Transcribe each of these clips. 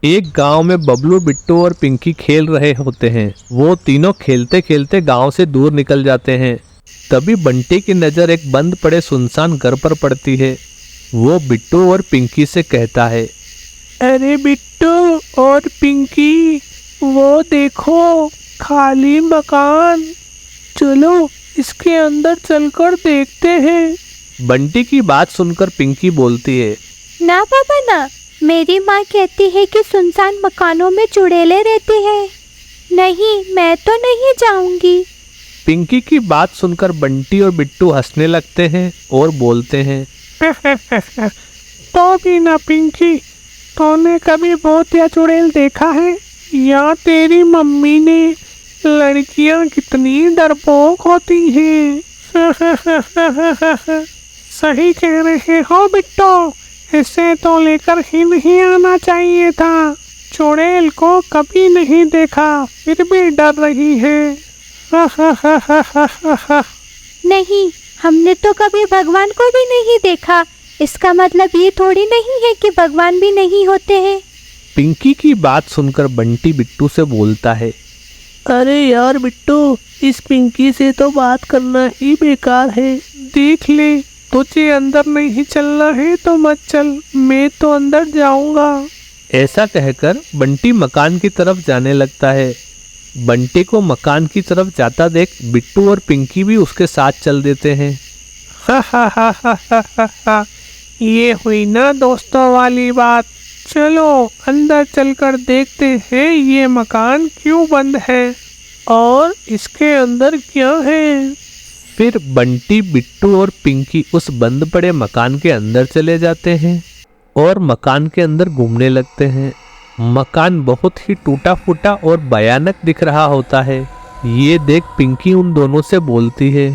एक गांव में बबलू, बिट्टू और पिंकी खेल रहे होते हैं। वो तीनों खेलते खेलते गांव से दूर निकल जाते हैं। तभी बंटी की नजर एक बंद पड़े सुनसान घर पर पड़ती है। वो बिट्टू और पिंकी से कहता है, अरे बिट्टू और पिंकी, वो देखो खाली मकान, चलो इसके अंदर चलकर देखते हैं। बंटी की बात सुनकर पिंकी बोलती है, ना पापा ना, मेरी माँ कहती है कि सुनसान मकानों में चुड़ैलें रहती है। नहीं, मैं तो नहीं जाऊंगी। पिंकी की बात सुनकर बंटी और बिट्टू हंसने लगते हैं और बोलते हैं, तो भी ना पिंकी, तूने कभी भूत या चुड़ैल देखा है? या तेरी मम्मी ने? लड़कियां कितनी डरपोक होती हैं। सही कह रहे हो बिट्टू, इसे तो लेकर ही नहीं आना चाहिए था। चुड़ैल को कभी नहीं देखा, फिर भी डर रही है। नहीं, हमने तो कभी भगवान को भी नहीं देखा। इसका मतलब ये थोड़ी नहीं है कि भगवान भी नहीं होते हैं। पिंकी की बात सुनकर बंटी बिट्टू से बोलता है, अरे यार बिट्टू, इस पिंकी से तो बात करना ही बेकार है। देख ले, तुझे अंदर नहीं चलना है तो मत चल, मैं तो अंदर जाऊंगा। ऐसा कहकर बंटी मकान की तरफ जाने लगता है। बंटी को मकान की तरफ जाता देख बिट्टू और पिंकी भी उसके साथ चल देते हैं। हा, ये हुई ना दोस्तों वाली बात। चलो अंदर चलकर देखते हैं ये मकान क्यों बंद है और इसके अंदर क्या है। फिर बंटी, बिट्टू और पिंकी उस बंद पड़े मकान के अंदर चले जाते हैं और मकान के अंदर घूमने लगते हैं। मकान बहुत ही टूटा फूटा और भयानक दिख रहा होता है। ये देख पिंकी उन दोनों से बोलती है,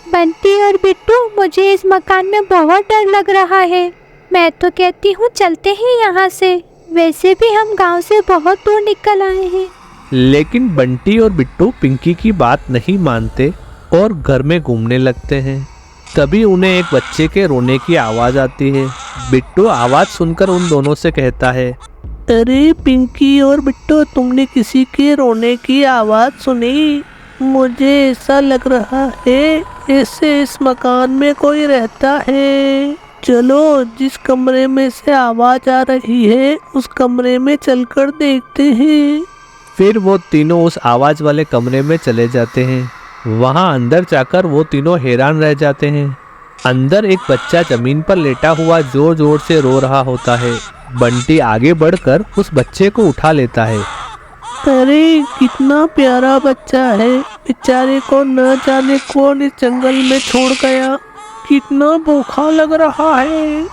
बंटी और बिट्टू, मुझे इस मकान में बहुत डर लग रहा है। मैं तो कहती हूँ चलते हैं यहाँ से। वैसे भी हम गांव से बहुत दूर निकल आए हैं। लेकिन बंटी और बिट्टू पिंकी की बात नहीं मानते और घर में घूमने लगते हैं। तभी उन्हें एक बच्चे के रोने की आवाज़ आती है। बिट्टू आवाज़ सुनकर उन दोनों से कहता है, अरे पिंकी और बिट्टू, तुमने किसी के रोने की आवाज़ सुनी? मुझे ऐसा लग रहा है जैसे इस मकान में कोई रहता है। चलो जिस कमरे में से आवाज़ आ रही है उस कमरे में चलकर देखते हैं। फिर वो तीनों उस आवाज़ वाले कमरे में चले जाते हैं। वहाँ अंदर जाकर वो तीनों हैरान रह जाते हैं। अंदर एक बच्चा जमीन पर लेटा हुआ जोर जोर से रो रहा होता है। बंटी आगे बढ़कर उस बच्चे को उठा लेता है। अरे कितना प्यारा बच्चा है, बेचारे को न जाने कौन इस जंगल में छोड़ गया। कितना भूखा लग रहा है।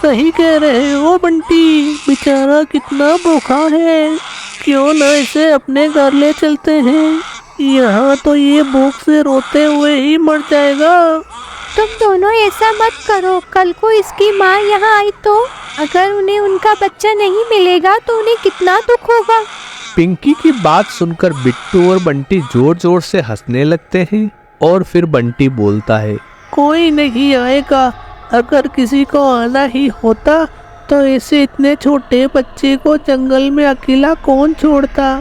सही कह रहे हो बंटी, बेचारा कितना भूखा है। क्यों न इसे अपने घर ले चलते हैं, यहाँ तो ये भूख से रोते हुए ही मर जाएगा। तुम दोनों ऐसा मत करो, कल को इसकी माँ यहाँ आई तो अगर उन्हें उनका बच्चा नहीं मिलेगा तो उन्हें कितना दुख होगा। पिंकी की बात सुनकर बिट्टू और बंटी जोर जोर से हंसने लगते हैं और फिर बंटी बोलता है, कोई नहीं आएगा। अगर किसी को आना ही होता तो ऐसे इतने छोटे बच्चे को जंगल में अकेला कौन छोड़ता।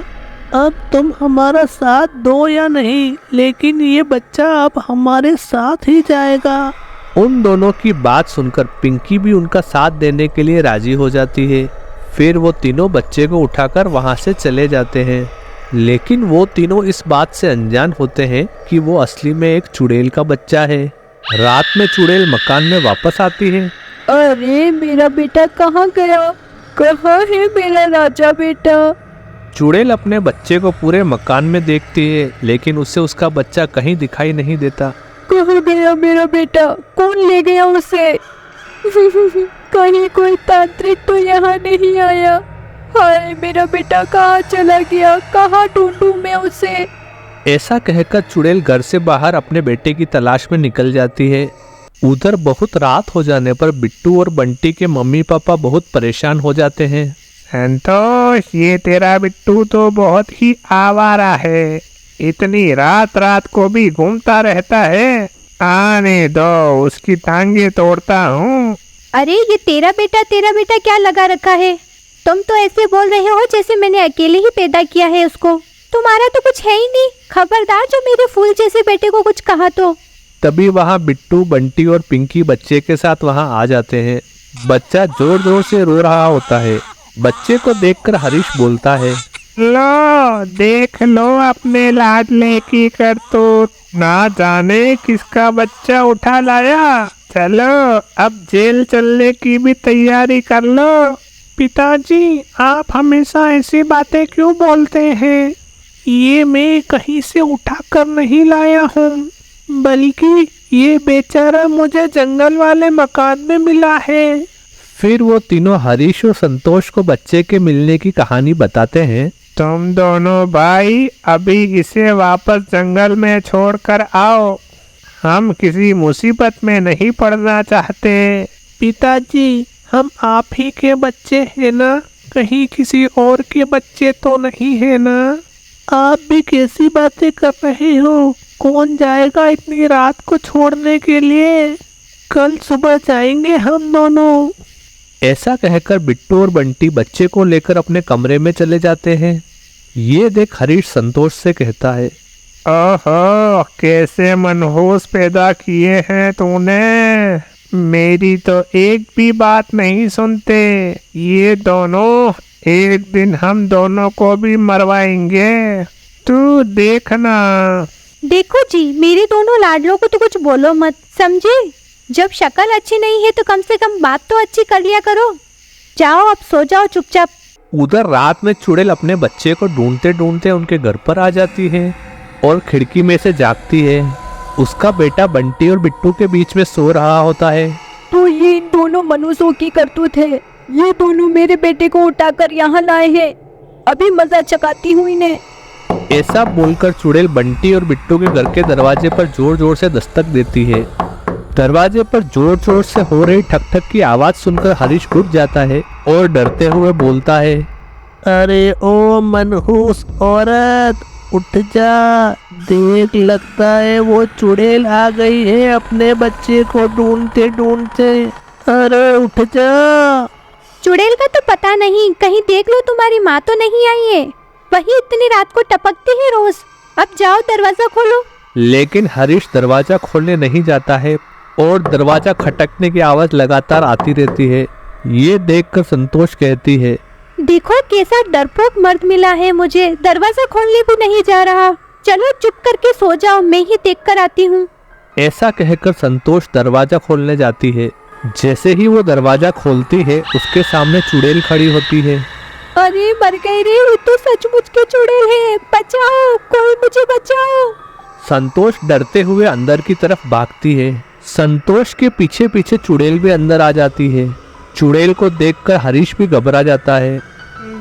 अब तुम हमारा साथ दो या नहीं, लेकिन ये बच्चा अब हमारे साथ ही जाएगा। उन दोनों की बात सुनकर पिंकी भी उनका साथ देने के लिए राजी हो जाती है। फिर वो तीनों बच्चे को उठाकर वहाँ से चले जाते हैं। लेकिन वो तीनों इस बात से अनजान होते हैं कि वो असली में एक चुड़ैल का बच्चा है। रात में चुड़ैल मकान में वापस आती है। अरे मेरा बेटा कहाँ गया? कहाँ है मेरा राजा बेटा? चुड़ैल अपने बच्चे को पूरे मकान में देखती है, लेकिन उसे उसका बच्चा कहीं दिखाई नहीं देता। कहाँ गया मेरा बेटा? कौन ले गया उसे? कहीं कोई तांत्रिक तो यहाँ नहीं आया? हाय, मेरा बेटा कहाँ चला गया? कहाँ ढूंढूं मैं उसे? ऐसा कहकर चुड़ैल घर से बाहर अपने बेटे की तलाश में निकल जाती है। उधर बहुत रात हो जाने पर बिट्टू और बंटी के मम्मी पापा बहुत परेशान हो जाते हैं। संतोष, ये तेरा बिट्टू तो बहुत ही आवारा है। इतनी रात रात को भी घूमता रहता है। आने दो, उसकी टांगे तोड़ता हूँ। अरे ये तेरा बेटा क्या लगा रखा है? तुम तो ऐसे बोल रहे हो जैसे मैंने अकेले ही पैदा किया है उसको। तुम्हारा तो कुछ है ही नहीं। खबरदार जो मेरे फूल जैसे बेटे को कुछ कहा तो। तभी वहाँ बिट्टू, बंटी और पिंकी बच्चे के साथ वहाँ आ जाते हैं। बच्चा जोर जोर से रो रहा होता है। बच्चे को देखकर हरीश बोलता है, लो देख लो अपने लाडले की करतूत, ना जाने किसका बच्चा उठा लाया। चलो अब जेल चलने की भी तैयारी कर लो। पिताजी, आप हमेशा ऐसी बातें क्यों बोलते हैं? ये मैं कहीं से उठा कर नहीं लाया हूँ, बल्कि ये बेचारा मुझे जंगल वाले मकान में मिला है। फिर वो तीनों हरीश और संतोष को बच्चे के मिलने की कहानी बताते हैं। तुम दोनों भाई अभी इसे वापस जंगल में छोड़कर आओ। हम किसी मुसीबत में नहीं पड़ना चाहते। पिताजी, हम आप ही के बच्चे हैं ना, कहीं किसी और के बच्चे तो नहीं है ना? आप भी कैसी बातें कर रहे हो? कौन जाएगा इतनी रात को छोड़ने के लिए? कल सुबह जाएंगे हम दोनों। ऐसा कहकर बिट्टू और बंटी बच्चे को लेकर अपने कमरे में चले जाते हैं। ये देख हरीश संतोष से कहता है, ओहो, कैसे मनहूस पैदा किए हैं तूने। मेरी तो एक भी बात नहीं सुनते। ये दोनों एक दिन हम दोनों को भी मरवाएंगे, तू देखना। देखो जी, मेरे दोनों लाडलों को तो कुछ बोलो मत, समझे? जब शक्ल अच्छी नहीं है तो कम से कम बात तो अच्छी कर लिया करो। जाओ अब सो जाओ चुपचाप। उधर रात में चुड़ैल अपने बच्चे को ढूंढते ढूंढते उनके घर पर आ जाती है और खिड़की में से झांकती है। उसका बेटा बंटी और बिट्टू के बीच में सो रहा होता है। तो ये इन दोनों मनुष्यों की करतूत है। ये दोनों मेरे बेटे को उठाकर यहाँ लाए हैं। अभी मजा चकाती हूँ इन्हें। ऐसा बोलकर चुड़ैल बंटी और बिट्टू के घर के दरवाजे पर जोर जोर से दस्तक देती है। दरवाजे पर जोर जोर से हो रही ठक ठक की आवाज सुनकर हरीश उठ जाता है और डरते हुए बोलता है, अरे ओ मनहूस औरत, उठ जा। देख, लगता है वो चुड़ैल आ गई है अपने बच्चे को ढूंढते ढूंढते। अरे उठ जा। चुड़ैल का तो पता नहीं, कहीं देख लो तुम्हारी माँ तो नहीं आई है। वही इतनी रात को टपकती है रोज। अब जाओ दरवाजा खोलो। लेकिन हरीश दरवाजा खोलने नहीं जाता है और दरवाजा खटकने की आवाज लगातार आती रहती है। ये देखकर संतोष कहती है, देखो कैसा डरपोक मर्द मिला है मुझे, दरवाजा खोलने भी नहीं जा रहा। चलो चुप करके सो जाओ, मैं ही देख कर आती हूँ। ऐसा कहकर संतोष दरवाजा खोलने जाती है। जैसे ही वो दरवाजा खोलती है, उसके सामने चुड़ैल खड़ी होती है। अरे मर गई रे, ये तो सचमुच के चुड़ैल है। बचाओ, कोई मुझे बचाओ। संतोष डरते हुए अंदर की तरफ भागती है। संतोष के पीछे पीछे चुड़ैल भी अंदर आ जाती है। चुड़ैल को देखकर हरीश भी घबरा जाता है।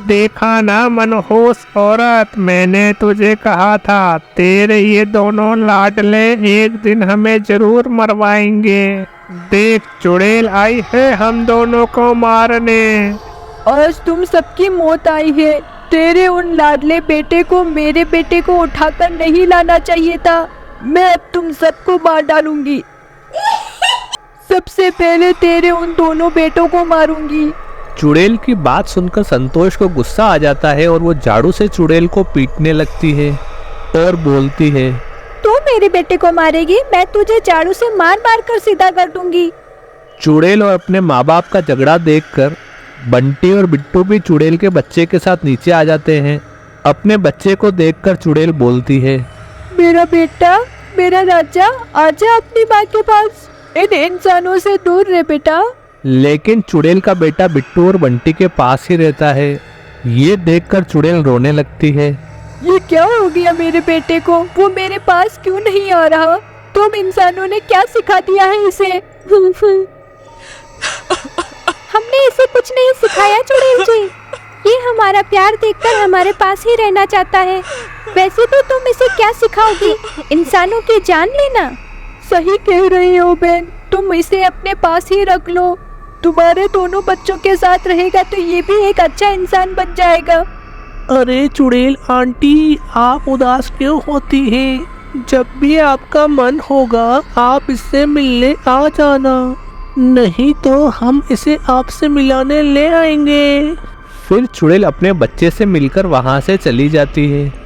देखा ना मनहूस औरत, मैंने तुझे कहा था तेरे ये दोनों लाडले एक दिन हमें जरूर मरवाएंगे। देख, चुड़ैल आई है हम दोनों को मारने। आज तुम सबकी मौत आई है। तेरे उन लाडले बेटे को मेरे बेटे को उठाकर नहीं लाना चाहिए था। मैं अब तुम सबको मार डालूंगी। सबसे पहले तेरे उन दोनों बेटों को मारूंगी। चुड़ैल की बात सुनकर संतोष को गुस्सा आ जाता है और वो झाड़ू से चुड़ैल को पीटने लगती है और बोलती है, तू मेरे बेटे को मारेगी, मैं तुझे झाड़ू से मार मार कर सीधा कर दूंगी। चुड़ैल और अपने माँ बाप का झगड़ा देखकर बंटी और बिट्टू भी चुड़ैल के बच्चे के साथ नीचे आ जाते हैं। अपने बच्चे को देखकर चुड़ैल बोलती है, मेरा बेटा, मेरा राजा, आजा अपनी माँ के पास। इन इंसानों से दूर रह बेटा। लेकिन चुड़ैल का बेटा बिट्टू और बंटी के पास ही रहता है। ये देखकर चुड़ैल रोने लगती है। ये क्या हो गया मेरे बेटे को? वो मेरे पास क्यों नहीं आ रहा? तुम इंसानों ने क्या सिखा दिया है इसे? हमने इसे कुछ नहीं सिखाया चुड़ैल जी। ये हमारा प्यार देखकर हमारे पास ही रहना चाहता है। वैसे तो तुम इसे क्या सिखाओगी? इंसानों की जान लेना। सही कह रही हो बहन, तुम इसे अपने पास ही रख लो। तुम्हारे दोनों बच्चों के साथ रहेगा तो ये भी एक अच्छा इंसान बन जाएगा। अरे चुड़ैल आंटी, आप उदास क्यों होती हैं? जब भी आपका मन होगा आप इससे मिलने आ जाना, नहीं तो हम इसे आपसे मिलाने ले आएंगे। फिर चुड़ैल अपने बच्चे से मिलकर वहां से चली जाती है।